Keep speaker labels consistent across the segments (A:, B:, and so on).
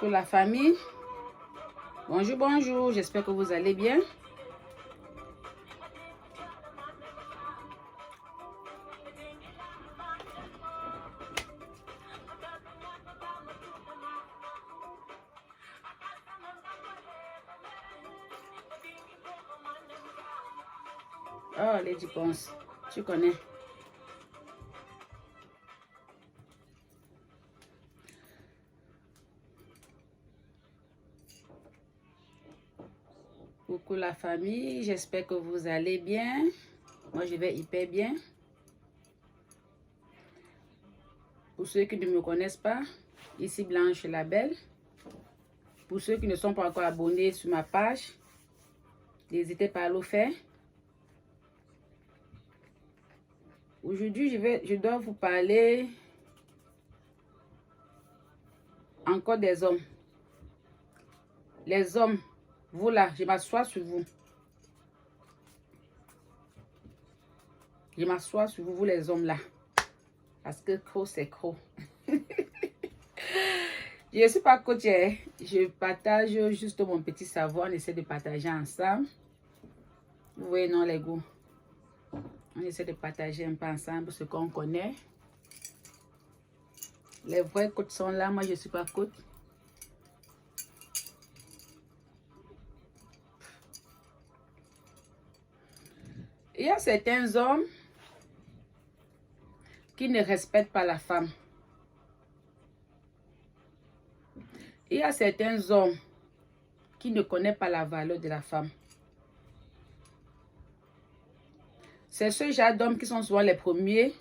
A: Coucou la famille. Bonjour, bonjour. J'espère que vous allez bien. Oh, Lady Ponce, tu connais. Coucou la famille, j'espère que vous allez bien. Moi, je vais hyper bien. Pour ceux qui ne me connaissent pas, ici Blanche la Belle. Pour ceux qui ne sont pas encore abonnés sur ma page, n'hésitez pas à le faire. Aujourd'hui, je dois vous parler encore des hommes. Les hommes, vous là, je m'assois sur vous. Je m'assois sur vous, vous les hommes là. Parce que croc, c'est croc. Je ne suis pas coach, hein. Je partage juste mon petit savoir. On essaie de partager ensemble. Vous voyez, non, les goûts. On essaie de partager un peu ensemble ce qu'on connaît. Les vrais coachs sont là. Moi, je ne suis pas coach. Il y a certains hommes qui ne respectent pas la femme. Il y a certains hommes qui ne connaissent pas la valeur de la femme. C'est ce genre d'hommes qui sont souvent les premiers,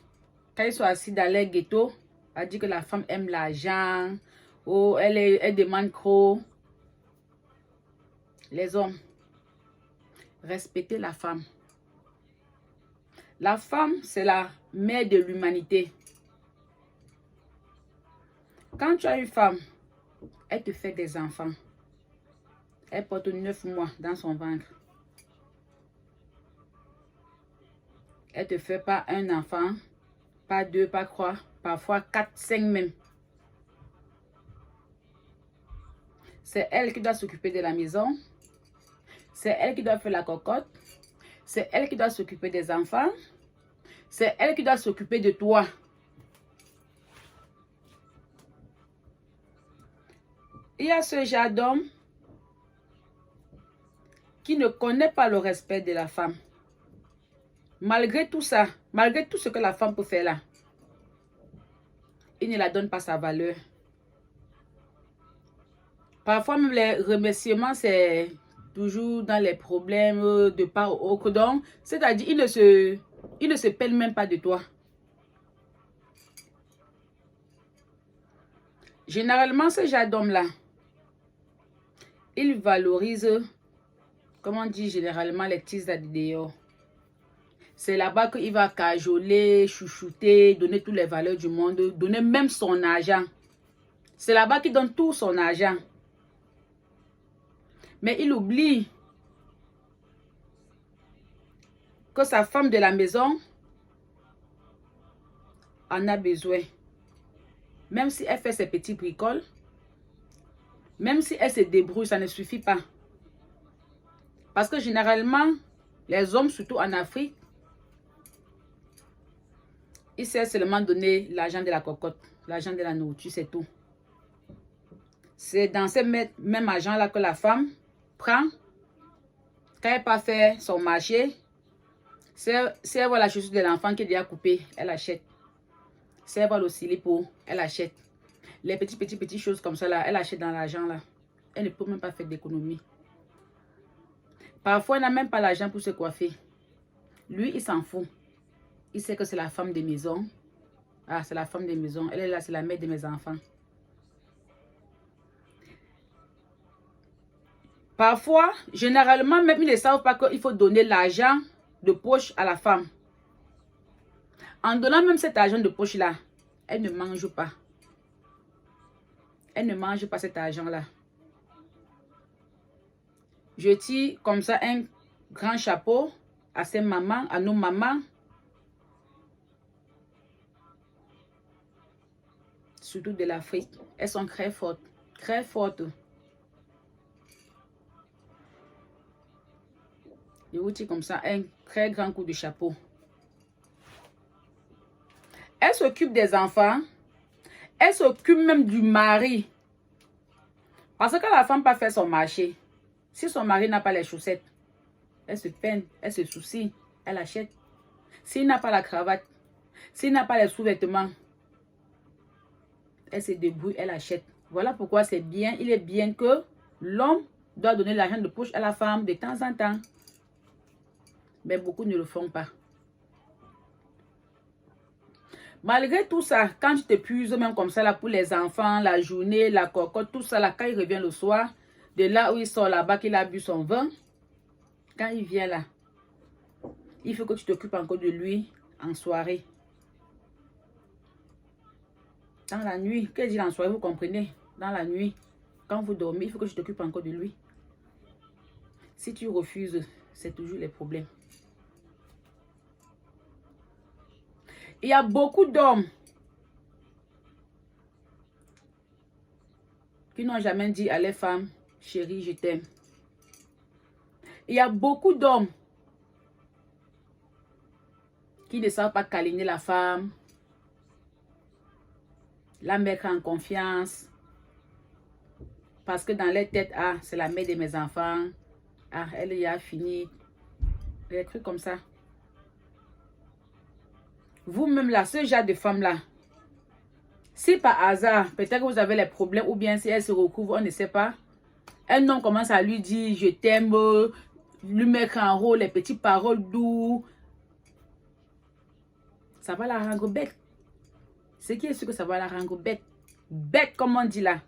A: quand ils sont assis dans leur ghetto, à dire que la femme aime l'argent, ou elle demande trop. Les hommes, respectez la femme. La femme, c'est la mère de l'humanité. Quand tu as une femme, elle te fait des enfants. Elle porte 9 mois dans son ventre. Elle te fait pas un enfant, pas 2, pas 3, parfois 4, 5 même. C'est elle qui doit s'occuper de la maison. C'est elle qui doit faire la cocotte. C'est elle qui doit s'occuper des enfants. C'est elle qui doit s'occuper de toi. Il y a ce genre d'homme qui ne connaît pas le respect de la femme. Malgré tout ça, malgré tout ce que la femme peut faire là, il ne la donne pas sa valeur. Parfois même les remerciements, c'est toujours dans les problèmes de part ou autre. Donc, c'est-à-dire, il ne se pèle même pas de toi. Généralement, ce genre d'homme-là, il valorise, comment on dit généralement, les petits dehors. C'est là-bas qu'il va cajoler, chouchouter, donner toutes les valeurs du monde, donner même son argent. C'est là-bas qu'il donne tout son argent. Mais il oublie que sa femme de la maison en a besoin. Même si elle fait ses petits bricoles, même si elle se débrouille, ça ne suffit pas. Parce que généralement, les hommes, surtout en Afrique, ils savent seulement donner l'argent de la cocotte, l'argent de la nourriture, c'est tout. C'est dans ce même argent-là que la femme prend. Quand elle part faire son marché, si elle voit la chaussure de l'enfant qui est déjà coupée, elle achète. Si elle voit le silipo, elle achète. Les petites choses comme ça, là, elle achète dans l'argent là. Elle ne peut même pas faire d'économie. Parfois, elle n'a même pas l'argent pour se coiffer. Lui, il s'en fout. Il sait que c'est la femme de maison. Ah, c'est la femme de maison. Elle est là, c'est la mère de mes enfants. Parfois, généralement, même ils ne savent pas qu'il faut donner l'argent de poche à la femme. En donnant même cet argent de poche-là, elle ne mange pas. Elle ne mange pas cet argent-là. Je tire comme ça un grand chapeau à ces mamans, à nos mamans. Surtout de l'Afrique. Elles sont très fortes. Très forte. Je vous dis comme ça, un très grand coup de chapeau. Elle s'occupe des enfants. Elle s'occupe même du mari. Parce que la femme peut faire son marché. Si son mari n'a pas les chaussettes, elle se peine, elle se soucie, elle achète. S'il n'a pas la cravate, s'il n'a pas les sous-vêtements, elle se débrouille, elle achète. Voilà pourquoi c'est bien, il est bien que l'homme doit donner l'argent de poche à la femme de temps en temps. Mais beaucoup ne le font pas. Malgré tout ça, quand tu t'épuises même comme ça là pour les enfants, la journée, la cocotte, tout ça là, quand il revient le soir, de là où il sort là-bas, qu'il a bu son vin, quand il vient là, il faut que tu t'occupes encore de lui en soirée. Dans la nuit, qu'est-ce qu'il dit en soirée, vous comprenez? Dans la nuit, quand vous dormez, il faut que tu t'occupes encore de lui. Si tu refuses, c'est toujours les problèmes. Il y a beaucoup d'hommes qui n'ont jamais dit à les femmes, chérie, je t'aime. Il y a beaucoup d'hommes qui ne savent pas câliner la femme, la mettre en confiance. Parce que dans leur tête, ah, c'est la mère de mes enfants. Ah, elle y a fini. Des trucs comme ça. Vous-même là, ce genre de femme-là, si par hasard, peut-être que vous avez les problèmes, ou bien si elle se recouvre, on ne sait pas. Un homme commence à lui dire, je t'aime, lui mettre en haut les petites paroles douces. Ça va la rendre bête. Ce qui est sûr que ça va la rendre bête. Bête, comme on dit là.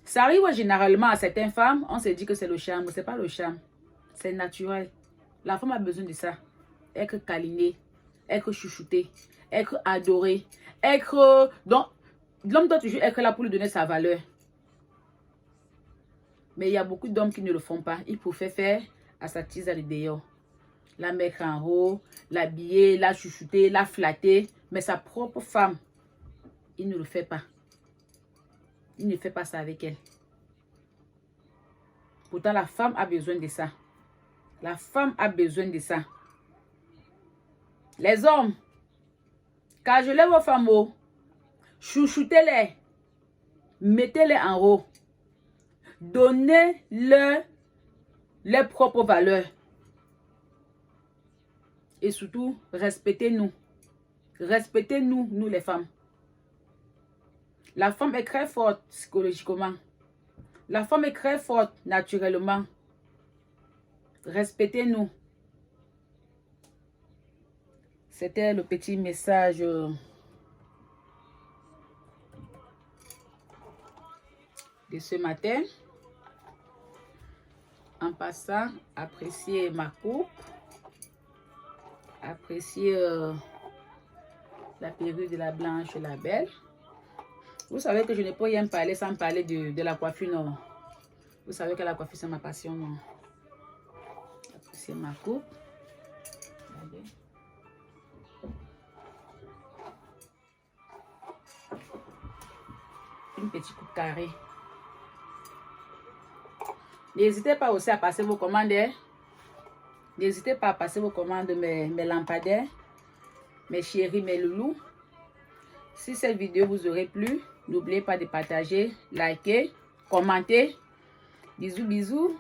A: Ça arrive généralement à certaines femmes, on se dit que c'est le charme. Ce n'est pas le charme. C'est naturel. La femme a besoin de ça. Être câlinée, être chouchoutée, être adorée, être... Donc, l'homme doit toujours être là pour lui donner sa valeur. Mais il y a beaucoup d'hommes qui ne le font pas. Ils préfèrent faire à sa tise à l'idéal. La mettre en haut, l'habiller, la chouchouter, la flatter. Mais sa propre femme, il ne le fait pas. Il ne fait pas ça avec elle. Pourtant, la femme a besoin de ça. La femme a besoin de ça. Les hommes, cajolez vos femmes haut. Chouchoutez-les. Mettez-les en haut. Donnez-leur leurs propres valeurs. Et surtout, respectez-nous. Respectez-nous, nous les femmes. La femme est très forte psychologiquement. La femme est très forte naturellement. Respectez-nous. C'était le petit message de ce matin. En passant, appréciez ma coupe. Appréciez la perruque de la blanche et la belle. Vous savez que je ne peux rien parler sans parler de la coiffure, non. Vous savez que la coiffure, c'est ma passion, non. Appréciez ma coupe. Regardez. Une petite coupe carrée. N'hésitez pas aussi à passer vos commandes. N'hésitez pas à passer vos commandes, mes lampadaires, mes chéris, mes loulous. Si cette vidéo vous aurait plu, n'oubliez pas de partager, liker, commenter. Bisous, bisous.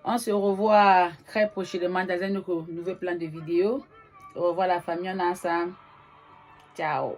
A: On se revoit très prochainement dans un nouveau plan de vidéo. Au revoir la famille, on est ensemble. Ciao.